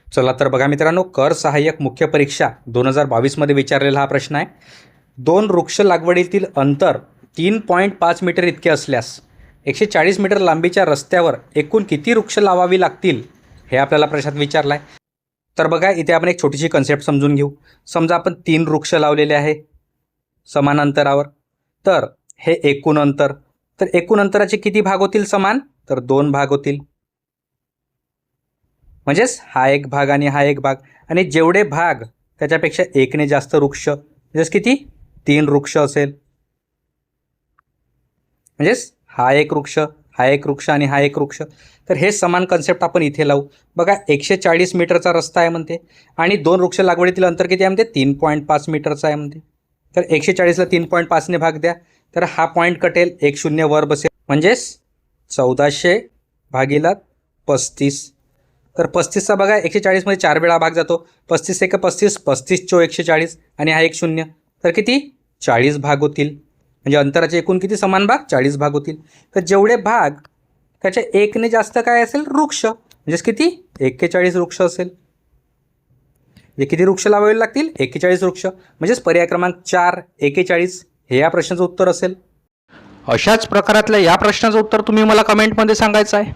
चला तर बघा मित्रांनो, कर सहाय्यक मुख्य परीक्षा 2022मध्ये विचारलेला हा प्रश्न आहे. 2 वृक्ष लागवडीतील अंतर 3.5 मीटर इतके असल्यास 140 मीटर लांबीच्या रस्त्यावर एकूण किती वृक्ष लावावी लागतील, हे आपल्याला प्रश्नात विचारलं आहे. तर बघा, इथे आपण एक छोटीशी कन्सेप्ट समजून घेऊ. समजा आपण 3 वृक्ष लावलेले आहे समान अंतरावर, तर हे एकूण अंतर. तर एकूण अंतराचे किती भाग होतील समान? तर 2 भाग होतील. म्हणजेच हा एक भाग आणि हा एक भाग, आणि जेवढे भाग त्याच्यापेक्षा एकने जास्त वृक्ष, म्हणजेच किती? 3 वृक्ष असेल. म्हणजेच हा एक वृक्ष, हा एक वृक्ष आणि हा एक वृक्ष. तर हे समान कन्सेप्ट आपण इथे लावू. बघा, 140 मीटरचा रस्ता आहे म्हणते, आणि 2 वृक्ष लागवडीतील अंतर किती आहे म्हणते? 3.5 मीटरचा आहे म्हणते. तर 140ला 3.5ने भाग द्या, तर हा पॉईंट कटेल, 1 0 वर बसेल, म्हणजेच 1400 भागीला 35. तर 35चा बघा 140मध्ये 4 वेळा भाग जातो. 35 एक 35, 35 चो 140, आणि हा 1 0, तर किती? 40 भाग होतील. म्हणजे अंतराचे एकूण किती समान भाग? 40 भाग होतील. तर जेवढे भाग त्याच्या एकने जास्त काय असेल? वृक्ष. म्हणजेच किती? 41 वृक्ष असेल. म्हणजे किती वृक्ष लावावे लागतील? 41 वृक्ष. म्हणजेच पर्याय क्रमांक 4 41 हे या प्रश्नाचं उत्तर असेल. अशाच प्रकारातल्या या प्रश्नाचं उत्तर तुम्ही मला कमेंटमध्ये सांगायचं आहे.